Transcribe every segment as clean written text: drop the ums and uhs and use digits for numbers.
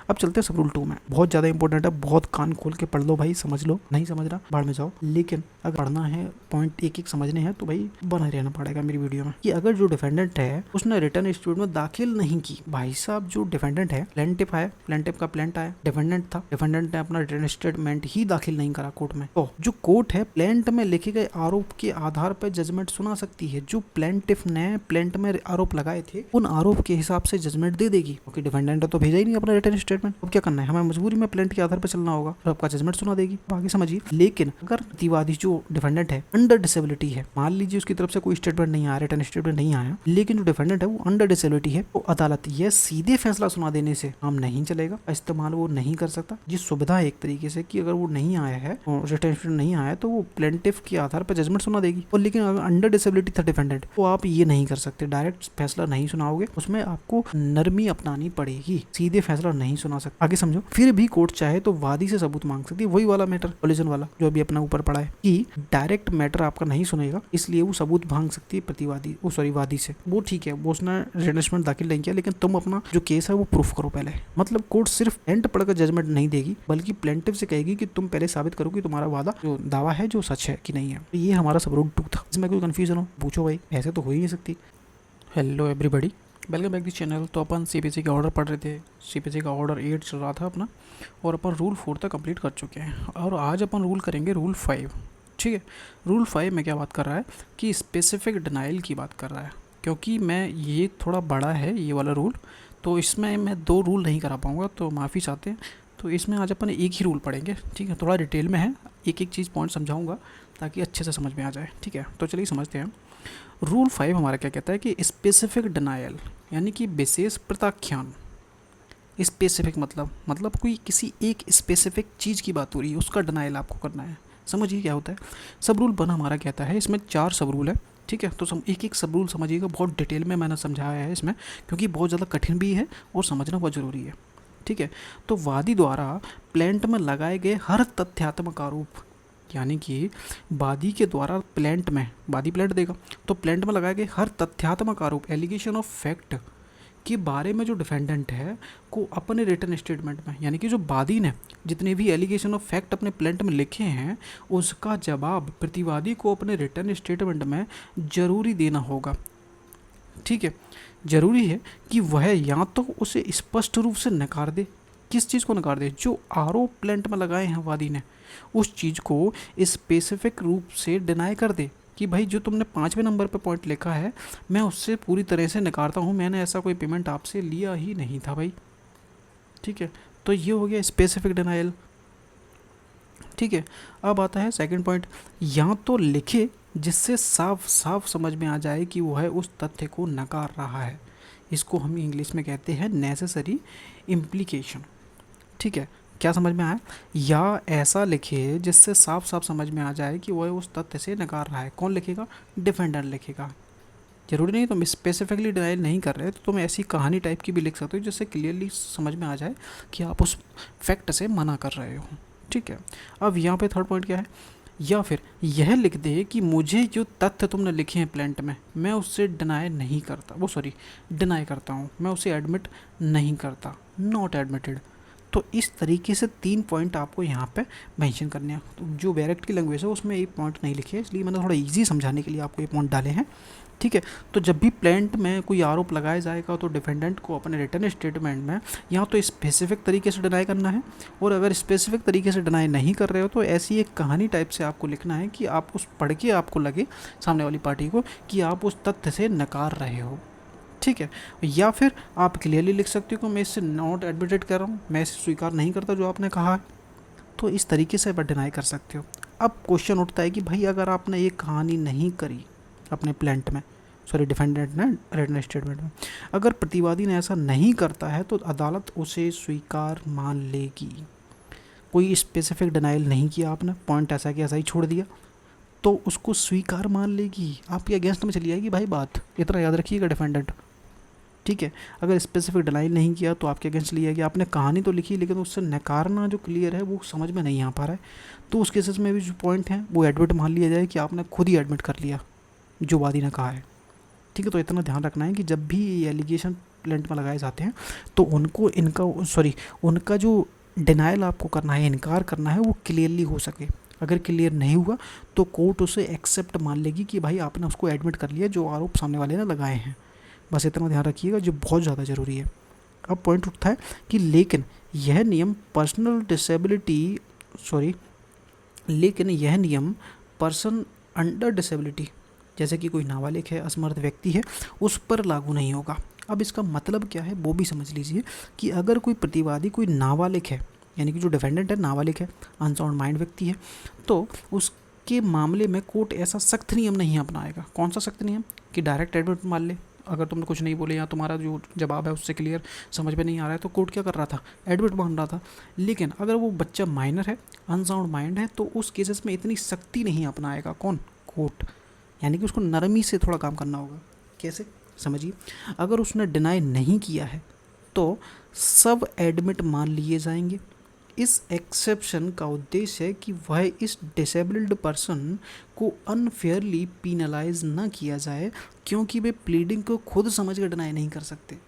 अब चलते हैं सब रूल 2 में। बहुत ज़्यादा इंपॉर्टेंट है, बहुत कान खोल के पढ़ लो भाई, समझ लो, नहीं समझ रहा बाहर में जाओ। लेकिन अगर पढ़ना है, पॉइंट एक एक समझने हैं तो भाई बना रहना पड़ेगा मेरी वीडियो में। कि अगर जो डिफेंडेंट है उसने रिटर्न स्टेटमेंट में दाखिल नहीं की, भाई साहब जो डिफेंडेंट है, प्लेंटिफ है, प्लेंटिफ का प्लेंट आया, डिफेंडेंट था, डिफेंडेंट ने अपना रिटर्न स्टेटमेंट ही दाखिल नहीं करा कोर्ट में, तो जो कोर्ट है प्लेंट में लिखे गए आरोप के आधार पर जजमेंट सुना सकती है। जो प्लेंटिफ ने प्लेंट में आरोप लगाए थे उन आरोप के हिसाब से जजमेंट दे देगी, क्योंकि डिफेंडेंट तो भेजा ही नहीं अपना रिटर्न स्टेटमेंट। अब क्या करना है, हमें मजबूरी में प्लेंट के आधार पर चलना होगा, तो आपका जजमेंट सुना देगी, बाकी समझिए। लेकिन अगर प्रतिवादी जो डिफेंडेंट है अंडर डिसेबिलिटी है, मान लीजिए उसकी तरफ से कोई स्टेटमेंट नहीं आया, रिटर्न स्टेटमेंट नहीं आया, लेकिन जो डिफेंडेंट है वो अंडर डिसेबिलिटी है, तो अदालत ये सीधे फैसला सुना देने से काम नहीं चलेगा, इस्तेमाल वो नहीं कर सकता। ये सुविधा है एक तरीके से कि अगर वो नहीं आया है, रिटर्न स्टेटमेंट नहीं आया, तो वो प्लेंटिफ के आधार पर जजमेंट सुना देगी। और लेकिन अगर अंडर डिसेबिलिटी था डिफेंडेंट, तो आप ये नहीं कर सकते, डायरेक्ट फैसला नहीं सुनाओगे, उसमें आपको नरमी अपनानी पड़ेगी, सीधे फैसला नहीं सुना सकते। आगे समझो। फिर भी कोर्ट चाहे तो वादी से सबूत मांग सकती है, वही वाला मैटर, कोलिजन वाला जो अभी अपना ऊपर पड़ा है, कि डायरेक्ट मैटर आपका नहीं सुनेगा, इसलिए वो सबूत मांग सकती है प्रतिवादी, वादी से। वो ठीक है, वो उसने रिटर्न दाखिल नहीं किया, लेकिन तुम अपना जो केस है वो प्रूफ करो पहले। मतलब कोर्ट सिर्फ एंड पढ़कर जजमेंट नहीं देगी, बल्कि प्लेंटिफ से कहेगी कि तुम पहले साबित करो कि तुम्हारा वादा जो दावा है जो सच है कि नहीं है। तो ये हमारा सब रूल 2 था। इसमें कोई कंफ्यूजन हो पूछो भाई, ऐसे तो हो ही नहीं सकती। Hello everybody, welcome back this channel. तो अपन सीपीसी का ऑर्डर पढ़ रहे थे, सीपीसी का ऑर्डर 8 चल रहा था अपना, और अपन रूल 4 तक कंप्लीट कर चुके हैं, और आज अपन रूल करेंगे रूल 5। ठीक है, रूल 5 में क्या बात कर रहा है कि स्पेसिफिक डिनाइल की बात कर रहा है। क्योंकि मैं ये थोड़ा बड़ा है ये वाला रूल, तो इसमें मैं 2 रूल नहीं करा पाऊँगा, तो माफ़ी चाहते हैं। तो इसमें आज अपन एक ही रूल पढ़ेंगे, ठीक है, थोड़ा डिटेल में है, एक एक चीज़ पॉइंट समझाऊंगा ताकि अच्छे से समझ में आ जाए। ठीक है, तो चलिए समझते हैं। रूल 5 हमारा क्या कहता है कि स्पेसिफिक डिनायल यानी कि विशेष प्रत्याख्यान। स्पेसिफिक मतलब कोई किसी एक स्पेसिफिक चीज़ की बात हो रही है, उसका डिनायल आपको करना है। समझिए क्या होता है। सब रूल वन हमारा कहता है, इसमें 4 सब रूल है, ठीक है, तो एक एक सब रूल समझिएगा। बहुत डिटेल में मैंने समझाया है इसमें, क्योंकि बहुत ज़्यादा कठिन भी है और समझना बहुत ज़रूरी है। ठीक है, तो वादी द्वारा प्लेंट में लगाए गए हर तथ्यात्मक आरोप, यानी कि वादी के द्वारा प्लेंट में, वादी प्लेंट देगा तो प्लेंट में लगाए गए हर तथ्यात्मक आरोप, एलिगेशन ऑफ फैक्ट के बारे में जो डिफेंडेंट है को अपने रिटर्न स्टेटमेंट में, यानी कि जो वादी ने जितने भी एलिगेशन ऑफ फैक्ट अपने प्लेंट में लिखे हैं उसका जवाब प्रतिवादी को अपने रिटर्न स्टेटमेंट में जरूरी देना होगा। ठीक है, जरूरी है कि वह या तो उसे स्पष्ट रूप से नकार दे, किस चीज़ को नकार दे, जो आरोप प्लेंट में लगाए हैं वादी ने, उस चीज़ को स्पेसिफिक रूप से डिनाई कर दे कि भाई जो तुमने 5वें नंबर पे पॉइंट लिखा है मैं उससे पूरी तरह से नकारता हूँ, मैंने ऐसा कोई पेमेंट आपसे लिया ही नहीं था भाई। ठीक है, तो ये हो गया स्पेसिफिक डिनाइल। ठीक है, अब आता है सेकंड पॉइंट, या तो लिखे जिससे साफ साफ समझ में आ जाए कि वह उस तथ्य को नकार रहा है, इसको हम इंग्लिश में कहते हैं नेसेसरी इम्प्लीकेशन। ठीक है, क्या समझ में आया। या ऐसा लिखे जिससे साफ साफ समझ में आ जाए कि वह उस तथ्य से नकार रहा है। कौन लिखेगा, डिफेंडर लिखेगा। जरूरी नहीं तुम स्पेसिफिकली डिनाइल नहीं कर रहे तो तुम ऐसी कहानी टाइप की भी लिख सकते हो जिससे क्लियरली समझ में आ जाए कि आप उस फैक्ट से मना कर रहे हो। ठीक है, अब यहाँ पे थर्ड पॉइंट क्या है, या फिर यह लिख दे कि मुझे जो तथ्य तुमने लिखे हैं प्लेंट में मैं उससे डिनाई नहीं करता, डिनाई करता हूँ, मैं उसे एडमिट नहीं करता, नॉट एडमिटेड। तो इस तरीके से 3 पॉइंट आपको यहाँ पे मेंशन करने हैं। तो जो बैरेक्ट की लैंग्वेज है उसमें एक पॉइंट नहीं लिखे, इसलिए मैंने थोड़ा इजी समझाने के लिए आपको ये पॉइंट डाले हैं। ठीक है, तो जब भी प्लेंट में कोई आरोप लगाया जाएगा तो डिफेंडेंट को अपने रिटर्न स्टेटमेंट में या तो स्पेसिफिक तरीके से डिनाई करना है, और अगर स्पेसिफिक तरीके से डिनाई नहीं कर रहे हो तो ऐसी एक कहानी टाइप से आपको लिखना है कि आप उस पढ़ के आपको लगे सामने वाली पार्टी को कि आप उस तथ्य से नकार रहे हो। ठीक है, या फिर आप क्लियरली लिख सकते हो कि मैं इससे नॉट एडमिटेड कर रहा हूँ, मैं इसे स्वीकार नहीं करता जो आपने कहा है। तो इस तरीके से आप डिनाई कर सकते हो। अब क्वेश्चन उठता है कि भाई अगर आपने ये कहानी नहीं करी अपने प्लेंट में, डिफेंडेंट ने रिटन स्टेटमेंट में, अगर प्रतिवादी ने ऐसा नहीं करता है तो अदालत उसे स्वीकार मान लेगी। कोई स्पेसिफिक डिनाइल नहीं किया आपने, पॉइंट ऐसा कि ऐसा ही छोड़ दिया, तो उसको स्वीकार मान लेगी, आपके अगेंस्ट में चली जाएगी भाई बात, इतना याद रखिएगा डिफेंडेंट। ठीक है, अगर स्पेसिफिक डिनाइल नहीं किया तो आपके अगेंस्ट लिया गया, आपने कहानी तो लिखी लेकिन उससे नकारना जो क्लियर है वो समझ में नहीं आ पा रहा है, तो उस केसेस में भी जो पॉइंट है वो एडमिट मान लिया जाए कि आपने खुद ही एडमिट कर लिया जो वादी ने कहा है। ठीक है, तो इतना ध्यान रखना है कि जब भी ये एलिगेशन प्लेंट में लगाए जाते हैं, तो उनको उनका जो डिनाइल आपको करना है, इनकार करना है, वो क्लियरली हो सके। अगर क्लियर नहीं हुआ तो कोर्ट उसे एक्सेप्ट मान लेगी कि भाई आपने उसको एडमिट कर लिया जो आरोप सामने वाले ने लगाए हैं। बस इतना ध्यान रखिएगा, जो बहुत ज़्यादा ज़रूरी है। अब पॉइंट उठता है कि लेकिन यह नियम पर्सन अंडर डिसेबिलिटी, जैसे कि कोई नाबालिग है, असमर्थ व्यक्ति है, उस पर लागू नहीं होगा। अब इसका मतलब क्या है वो भी समझ लीजिए कि अगर कोई प्रतिवादी कोई नाबालिग है, यानी कि जो डिफेंडेंट है नाबालिग है, अनसाउंड माइंड व्यक्ति है, तो उसके मामले में कोर्ट ऐसा सख्त नियम नहीं अपनाएगा। कौन सा सख्त नियम? कि डायरेक्ट एडमिट मान ले, अगर तुमने कुछ नहीं बोले या तुम्हारा जो जवाब है उससे क्लियर समझ में नहीं आ रहा है, तो कोर्ट क्या कर रहा था? एडमिट मान रहा था। लेकिन अगर वो बच्चा माइनर है, अनसाउंड माइंड है, तो उस केसेस में इतनी सख्ती नहीं अपनाएगा। कौन? कोर्ट। यानी कि उसको नरमी से थोड़ा काम करना होगा। कैसे? समझिए, अगर उसने डिनाई नहीं किया है तो सब एडमिट मान लिए जाएंगे। इस एक्सेप्शन का उद्देश्य है कि वह इस डिसेबल्ड पर्सन को अनफेयरली पीनलाइज न किया जाए, क्योंकि वे प्लीडिंग को खुद समझ कर डिनाई नहीं कर सकते।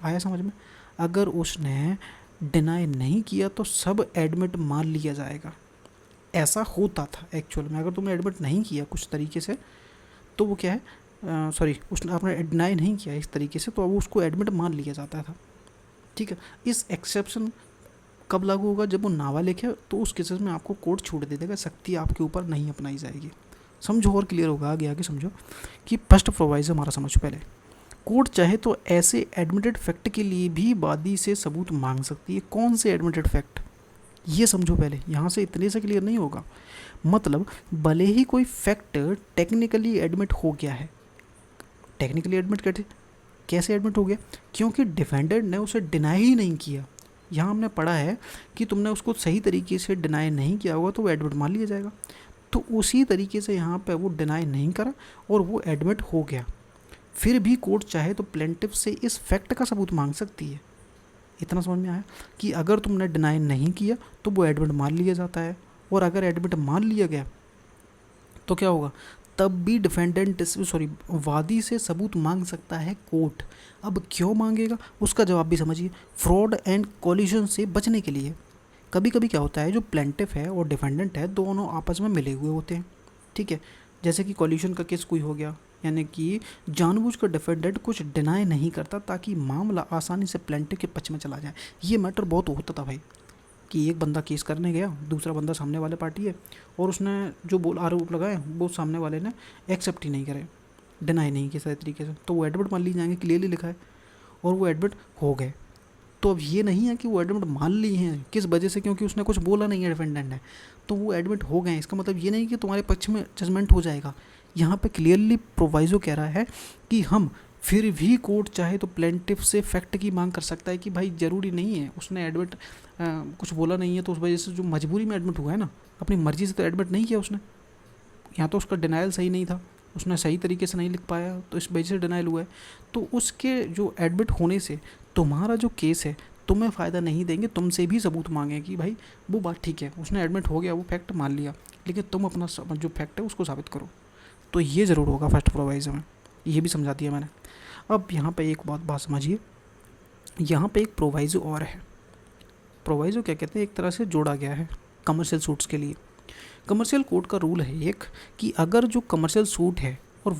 आया समझ में? अगर उसने डिनाई नहीं किया तो सब एडमिट मान लिया जाएगा। ऐसा होता था एक्चुअल में। अगर तुमने एडमिट नहीं किया कुछ तरीके से तो वो क्या है, उसने आपने डिनाई नहीं किया इस तरीके से, तो अब उसको एडमिट मान लिया जाता था। ठीक है। इस एक्सेप्शन कब लागू होगा? जब वो नाबालिग है, तो उस केसेस में आपको कोर्ट छूट दे देगा, सख्ती आपके ऊपर नहीं अपनाई जाएगी। समझो और क्लियर होगा आगे समझो कि फर्स्ट प्रोवाइजर हमारा समझो पहले। कोर्ट चाहे तो ऐसे एडमिटेड फैक्ट के लिए भी वादी से सबूत मांग सकती है। कौन से एडमिटेड फैक्ट? ये समझो पहले, यहाँ से इतने से क्लियर नहीं होगा। मतलब भले ही कोई फैक्ट टेक्निकली एडमिट हो गया है, टेक्निकली एडमिट कैसे एडमिट हो गया? क्योंकि डिफेंडेंट ने उसे डिनाई ही नहीं किया। यहाँ हमने पढ़ा है कि तुमने उसको सही तरीके से डिनाई नहीं किया होगा तो वो एडमिट मान लिया जाएगा। तो उसी तरीके से यहाँ पे वो डिनाई नहीं करा और वो एडमिट हो गया। फिर भी कोर्ट चाहे तो प्लेंटिफ से इस फैक्ट का सबूत मांग सकती है। इतना समझ में आया कि अगर तुमने डिनाई नहीं किया तो वो एडमिट मान लिया जाता है, और अगर एडमिट मान लिया गया तो क्या होगा? तब भी वादी से सबूत मांग सकता है कोर्ट। अब क्यों मांगेगा उसका जवाब भी समझिए। फ्रॉड एंड कॉलिजन से बचने के लिए। कभी कभी क्या होता है, जो प्लेंटिफ है और डिफेंडेंट है दोनों आपस में मिले हुए होते हैं। ठीक है। जैसे कि कॉलिजन का केस कोई हो गया, यानी कि जानबूझकर डिफेंडेंट कुछ डिनाई नहीं करता ताकि मामला आसानी से प्लेंटिफ के पक्ष में चला जाए। ये मैटर बहुत होता था भाई, कि एक बंदा केस करने गया, दूसरा बंदा सामने वाले पार्टी है, और उसने जो बोल आरोप लगाए वो सामने वाले ने एक्सेप्ट ही नहीं करे, डिनाई नहीं किया सही तरीके से, तो वो एडमिट मान ली जाएंगे, क्लियरली लिखा है, और वो एडमिट हो गए। तो अब ये नहीं है कि वो एडमिट मान ली हैं किस वजह से, क्योंकि उसने कुछ बोला नहीं है डिफेंडेंट ने, तो वो एडमिट हो गए। इसका मतलब ये नहीं कि तुम्हारे पक्ष में जजमेंट हो जाएगा। यहाँ पे क्लियरली प्रोवाइजो कह रहा है कि हम फिर भी कोर्ट चाहे तो प्लेंटिफ से फैक्ट की मांग कर सकता है कि भाई ज़रूरी नहीं है उसने एडमिट कुछ बोला नहीं है तो उस वजह से जो मजबूरी में एडमिट हुआ है ना, अपनी मर्जी से तो एडमिट नहीं किया उसने। यहाँ तो उसका डिनाइल सही नहीं था, उसने सही तरीके से नहीं लिख पाया, तो इस वजह से डिनाइल हुआ है। तो उसके जो एडमिट होने से तुम्हारा जो केस है तुम्हें फ़ायदा नहीं देंगे, तुमसे भी सबूत मांगे कि भाई वो बात ठीक है, उसने एडमिट हो गया, वो फैक्ट मान लिया, लेकिन तुम अपना जो फैक्ट है उसको साबित करो। तो ये ज़रूर होगा फर्स्ट प्रोवाइजर में, ये भी समझा दिया मैंने। अब यहाँ पे एक बात समझिए, यहाँ पे एक प्रोवाइजो और है। प्रोवाइजो क्या कहते हैं, एक तरह से जोड़ा गया है कमर्शियल सूट्स के लिए। कमर्शियल कोर्ट का रूल है एक कि अगर जो कमर्शियल सूट है और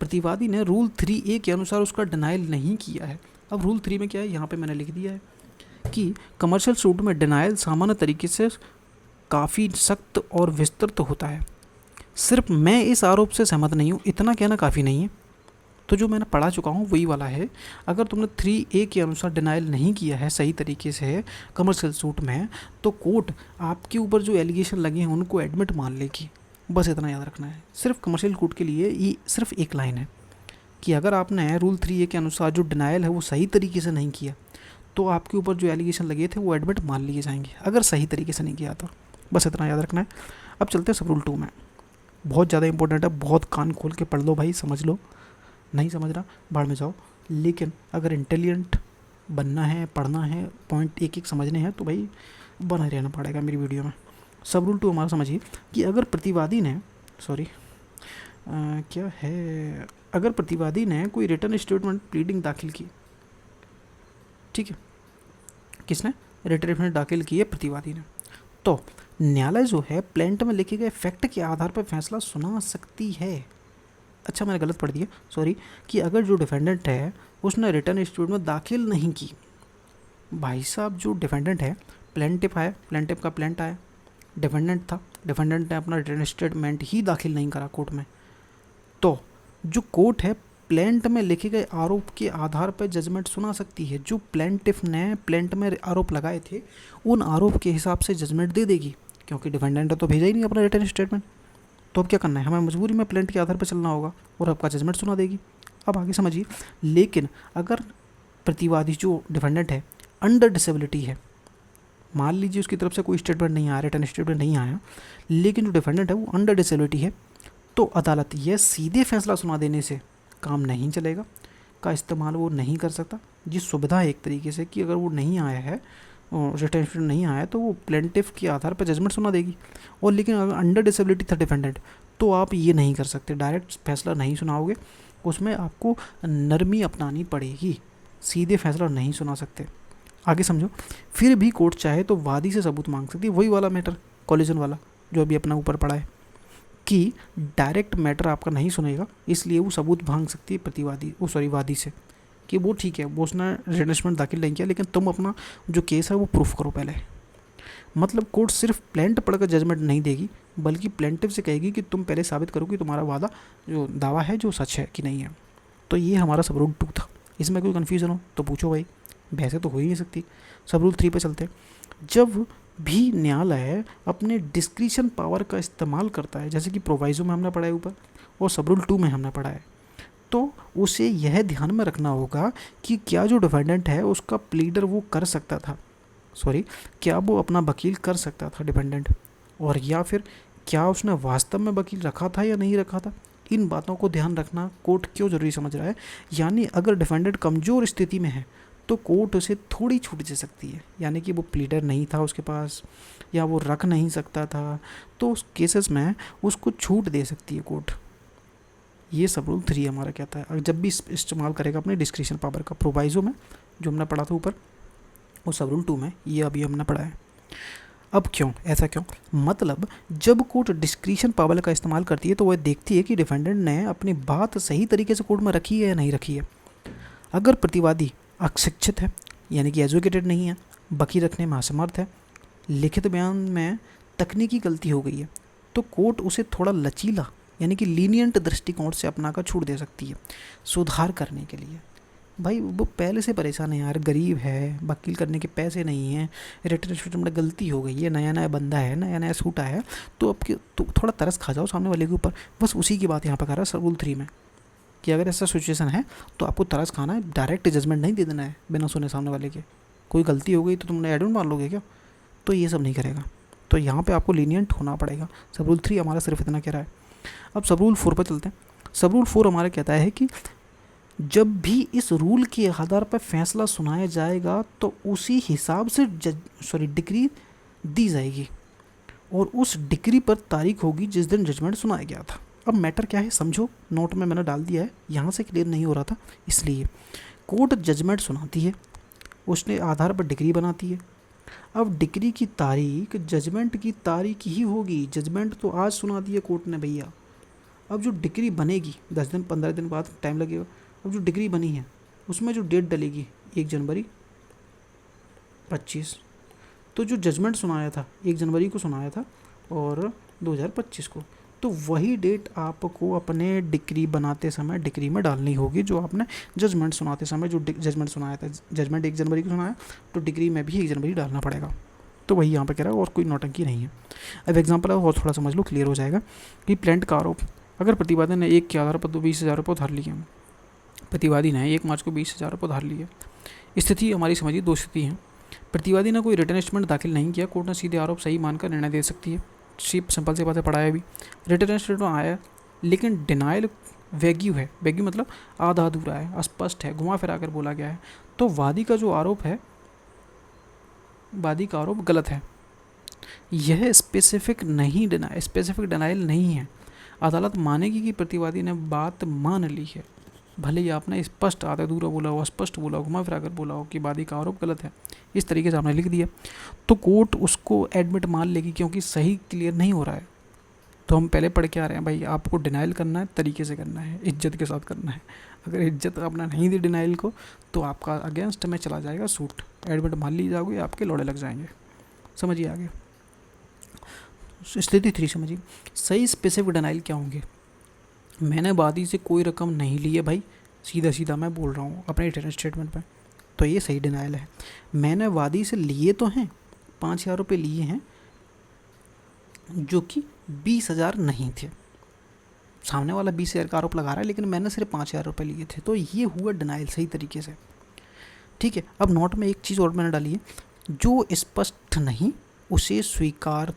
प्रतिवादी ने रूल 3A के अनुसार उसका डिनाइल नहीं किया है। अब रूल 3 में क्या है, यहाँ पे मैंने लिख दिया है कि कमर्शियल सूट में डिनाइल सामान्य तरीके से काफ़ी सख्त और विस्तृत होता है। सिर्फ मैं इस आरोप से सहमत नहीं हूँ, इतना कहना काफ़ी नहीं है। तो जो मैंने पढ़ा चुका हूँ वही वाला है। अगर तुमने 3A के अनुसार डिनाइल नहीं किया है सही तरीके से कमर्शियल सूट में, तो कोर्ट आपके ऊपर जो एलिगेशन लगे हैं उनको एडमिट मान लेगी। बस इतना याद रखना है। सिर्फ कमर्शियल कोर्ट के लिए ये सिर्फ एक लाइन है कि अगर आपने रूल 3A के अनुसार जो डिनाइल है वो सही तरीके से नहीं किया तो आपके ऊपर जो एलिगेशन लगे थे वो एडमिट मान लिए जाएंगे, अगर सही तरीके से नहीं किया तो। बस इतना याद रखना है। अब चलते हैं सब रूल 2 में। बहुत ज़्यादा इंपॉर्टेंट है, बहुत कान खोल के पढ़ लो भाई, समझ लो। नहीं समझ रहा बाहर में जाओ, लेकिन अगर इंटेलिजेंट बनना है, पढ़ना है, पॉइंट एक एक समझने हैं तो भाई बना रहना पड़ेगा मेरी वीडियो में। सब रूल 2 हमारा समझिए कि अगर प्रतिवादी ने अगर प्रतिवादी ने कोई रिटर्न स्टेटमेंट प्लीडिंग दाखिल की, ठीक है, किसने? रिटर्न स्टेटमेंट दाखिल की है प्रतिवादी ने, तो न्यायालय जो है प्लेंट में लिखे गए फैक्ट के आधार पर फैसला सुना सकती है। अच्छा मैंने गलत पढ़ दिया, सॉरी, कि अगर जो डिफेंडेंट है उसने रिटर्न स्टेटमेंट दाखिल नहीं की, भाई साहब जो डिफेंडेंट है, प्लेंटिफ आया, प्लेंटिफ का प्लेंट आया, डिफेंडेंट था, डिफेंडेंट ने अपना रिटर्न स्टेटमेंट ही दाखिल नहीं करा कोर्ट में, तो जो कोर्ट है प्लेंट में लिखे गए आरोप के आधार पर जजमेंट सुना सकती है। जो प्लेंटिफ ने प्लेंट में आरोप लगाए थे उन आरोप के हिसाब से जजमेंट दे देगी, क्योंकि डिफेंडेंट ने तो भेजा ही नहीं अपना रिटर्न स्टेटमेंट। तो अब क्या करना है, हमें मजबूरी में प्लेंट के आधार पर चलना होगा और आपका जजमेंट सुना देगी। अब आगे समझिए, लेकिन अगर प्रतिवादी जो डिफेंडेंट है अंडर डिसेबिलिटी है, मान लीजिए उसकी तरफ से कोई स्टेटमेंट नहीं आया, रिटर्न स्टेटमेंट नहीं आया, लेकिन जो डिफेंडेंट है वो अंडर डिसेबिलिटी है, तो अदालत यह सीधे फैसला सुना देने से काम नहीं चलेगा, का इस्तेमाल वो नहीं कर सकता। जिस सुविधा है एक तरीके से कि अगर वो नहीं आया है, रिटर्न स्टेटमेंट नहीं आया, तो वो प्लेंटिफ के आधार पर जजमेंट सुना देगी। और लेकिन अगर अंडर डिसेबिलिटी था डिफेंडेंट, तो आप ये नहीं कर सकते, डायरेक्ट फैसला नहीं सुनाओगे, उसमें आपको नरमी अपनानी पड़ेगी, सीधे फैसला नहीं सुना सकते। आगे समझो, फिर भी कोर्ट चाहे तो वादी से सबूत मांग सकती है, वही वाला मैटर कॉलिजन वाला जो अभी अपना ऊपर पड़ा है, कि डायरेक्ट मैटर आपका नहीं सुनेगा, इसलिए वो सबूत मांग सकती है प्रतिवादी वादी से, कि वो ठीक है, वो उसने रिटर्न दाखिल नहीं किया, लेकिन तुम अपना जो केस है वो प्रूफ करो पहले। मतलब कोर्ट सिर्फ प्लेंट पढ़कर जजमेंट नहीं देगी, बल्कि प्लेंटिव से कहेगी कि तुम पहले साबित करो कि तुम्हारा वादा जो दावा है जो सच है कि नहीं है। तो ये हमारा सब रूल 2 था। इसमें कोई कन्फ्यूज़न हो तो पूछो भाई, वैसे तो हो ही नहीं सकती। सब रूल 3 पे चलते। जब भी न्यायालय अपने डिस्क्रिशन पावर का इस्तेमाल करता है, जैसे कि प्रोवाइजो में हमने पढ़ा है ऊपर और सब रूल 2 में हमने पढ़ा है, तो उसे यह ध्यान में रखना होगा कि क्या जो डिफेंडेंट है उसका प्लीडर वो कर सकता था, क्या वो अपना वकील कर सकता था डिपेंडेंट, और या फिर क्या उसने वास्तव में वकील रखा था या नहीं रखा था। इन बातों को ध्यान रखना कोर्ट क्यों ज़रूरी समझ रहा है, यानी अगर डिफेंडेंट कमज़ोर स्थिति में है तो कोर्ट उसे थोड़ी छूट दे सकती है, यानी कि वो प्लीडर नहीं था उसके पास या वो रख नहीं सकता था, तो उस केसेस में उसको छूट दे सकती है कोर्ट। ये सब रूल 3 हमारा कहता है। और जब भी इस्तेमाल करेगा अपने डिस्क्रिशन पावर का, प्रोवाइजो में जो हमने पढ़ा था ऊपर और सब रूल 2 में ये अभी हमने पढ़ा है। अब क्यों ऐसा क्यों, मतलब जब कोर्ट डिस्क्रिशन पावर का इस्तेमाल करती है तो वह देखती है कि डिफेंडेंट ने अपनी बात सही तरीके से कोर्ट में रखी है या नहीं रखी है। अगर प्रतिवादी अशिक्षित है, यानी कि एजुकेटेड नहीं है, वकील रखने में असमर्थ है, लिखित बयान में तकनीकी गलती हो गई है, तो कोर्ट उसे थोड़ा लचीला यानी कि लीनियंट दृष्टिकोण से अपनाकर छूट दे सकती है सुधार करने के लिए। भाई वो पहले से परेशान है यार, गरीब है, वकील करने के पैसे नहीं हैं, रिटर्न स्टेटमेंट में गलती हो गई है, नया नया बंदा है, नया नया सूट आया है, तो अब तो थोड़ा तरस खा जाओ सामने वाले के ऊपर। बस उसी की बात यहाँ पर कर रहा है रूल 3 में, कि अगर ऐसा सिचुएशन है तो आपको तरस खाना है, डायरेक्ट जजमेंट नहीं दे देना है बिना सुने सामने वाले के। कोई गलती हो गई तो तुमने एडमिट मान लोगे क्या, तो ये सब नहीं करेगा। तो यहाँ पे आपको लीनियंट होना पड़ेगा। सब रूल 3 हमारा सिर्फ इतना कह रहा है। अब सब रूल 4 पर चलते हैं। सब रूल 4 हमारा कहता है कि जब भी इस रूल के आधार पर फैसला सुनाया जाएगा तो उसी हिसाब से डिक्री दी जाएगी और उस डिक्री पर तारीख होगी जिस दिन जजमेंट सुनाया गया था। अब मैटर क्या है समझो, नोट में मैंने डाल दिया है, यहाँ से क्लियर नहीं हो रहा था इसलिए। कोर्ट जजमेंट सुनाती है, उसने आधार पर डिक्री बनाती है। अब डिक्री की तारीख जजमेंट की तारीख ही होगी। जजमेंट तो आज सुना दी है कोर्ट ने भैया, अब जो डिक्री बनेगी 10 दिन 15 दिन बाद टाइम लगेगा। अब जो डिक्री बनी है उसमें जो डेट डलेगी 1 जनवरी 25, तो जो जजमेंट सुनाया था 1 जनवरी को सुनाया था और 2025 को, तो वही डेट आपको अपने डिक्री बनाते समय डिक्री में डालनी होगी जो आपने जजमेंट सुनाते समय जो जजमेंट सुनाया था। जजमेंट 1 जनवरी को सुनाया तो डिक्री में भी 1 जनवरी डालना पड़ेगा। तो वही यहाँ पे कह रहा है और कोई नौटंकी नहीं है। अब एग्जांपल है और थोड़ा समझ लो, क्लियर हो जाएगा कि प्लेंट का आरोप, अगर प्रतिवादी ने 1 के आधार पर तो 20,000 रुपये उधार लिए, प्रतिवादी ने 1 मार्च को 20,000 रुपये उधार लिए। स्थिति हमारी समझिए 2 स्थिति हैं। प्रतिवादी ने कोई रिटर्न स्टेटमेंट दाखिल नहीं किया, कोर्ट ने सीधे आरोप सही मानकर निर्णय दे सकती है। सिंपल सी बातें पढ़ाया भी। रिटर्न स्टेटमेंट आया लेकिन डिनाइल वैग्यू है, वैग्यू मतलब आधा अधूरा है, अस्पष्ट है, घुमा फिरा कर बोला गया है, तो वादी का जो आरोप है, वादी का आरोप गलत है। यह स्पेसिफिक डिनाइल नहीं है। अदालत मानेगी कि प्रतिवादी ने बात मान ली है, भले ही आपने स्पष्ट आधा अधूरा बोला हो, अस्पष्ट बोला हो, घुमा फिरा कर बोला हो कि वादी का आरोप गलत है, इस तरीके से आपने लिख दिया, तो कोर्ट उसको एडमिट मान लेगी, क्योंकि सही क्लियर नहीं हो रहा है। तो हम पहले पढ़ के आ रहे हैं भाई, आपको डिनाइल करना है, तरीके से करना है, इज्जत के साथ करना है। अगर इज्जत आपने नहीं दी डिनाइल को, तो आपका अगेंस्ट में चला जाएगा सूट, एडमिट मान ली जाओगे, आपके लौड़े लग जाएंगे। समझिए आगे स्थिति 3 समझिए, सही स्पेसिफिक डिनाइल क्या होंगे। मैंने वादी से कोई रकम नहीं ली है भाई, सीधा सीधा मैं बोल रहा हूँ अपने रिटर्न स्टेटमेंट पे, तो ये सही डिनाइल है। मैंने वादी से लिए तो हैं, 5,000 रुपये लिए हैं, जो कि 20,000 नहीं थे। सामने वाला 20,000 का आरोप लगा रहा है, लेकिन मैंने सिर्फ 5,000 रुपये लिए थे, तो ये हुआ डिनाइल सही तरीके से। ठीक है, अब नोट में एक चीज़ और मैंने डाली है, जो स्पष्ट नहीं उसे स्वीकार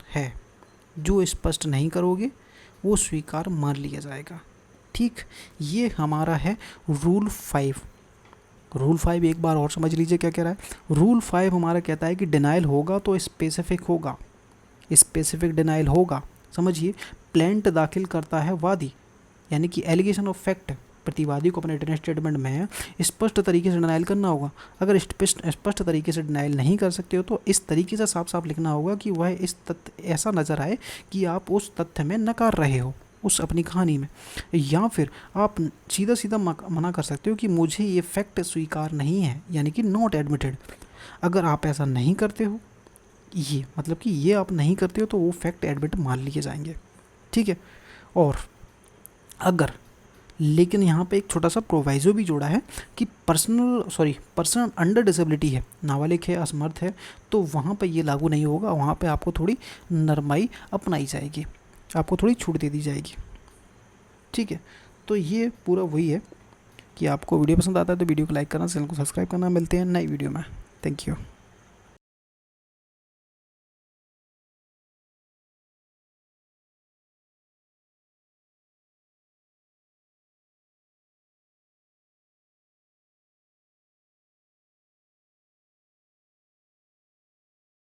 है, जो स्पष्ट नहीं करोगे वो स्वीकार मान लिया जाएगा। ठीक, ये हमारा है रूल 5। रूल 5 एक बार और समझ लीजिए क्या कह रहा है। रूल 5 हमारा कहता है कि डिनाइल होगा तो स्पेसिफिक होगा, स्पेसिफिक डिनाइल होगा। समझिए, प्लेंट दाखिल करता है वादी, यानी कि एलिगेशन ऑफ फैक्ट, प्रतिवादी को अपने रिटन स्टेटमेंट में स्पष्ट तरीके से डिनाइल करना होगा। अगर स्पष्ट तरीके से डिनाइल नहीं कर सकते हो, तो इस तरीके से साफ साफ लिखना होगा कि वह इस तथ्य ऐसा नज़र आए कि आप उस तथ्य में नकार रहे हो, उस अपनी कहानी में। या फिर आप सीधा सीधा मना कर सकते हो कि मुझे ये फैक्ट स्वीकार नहीं है, यानी कि नॉट एडमिटेड। अगर आप ऐसा नहीं करते हो, ये मतलब कि ये आप नहीं करते हो, तो वो फैक्ट एडमिट मान लिए जाएंगे। ठीक है, और अगर, लेकिन यहाँ पे एक छोटा सा प्रोवाइजो भी जोड़ा है कि पर्सन अंडर डिसेबिलिटी है, नाबालिग है, असमर्थ है, तो वहाँ पे ये लागू नहीं होगा। वहाँ पे आपको थोड़ी नरमाई अपनाई जाएगी, आपको थोड़ी छूट दे दी जाएगी। ठीक है, तो ये पूरा वही है कि आपको वीडियो पसंद आता है तो वीडियो को लाइक करना, चैनल को सब्सक्राइब करना। मिलते हैं नई वीडियो में। Thank you.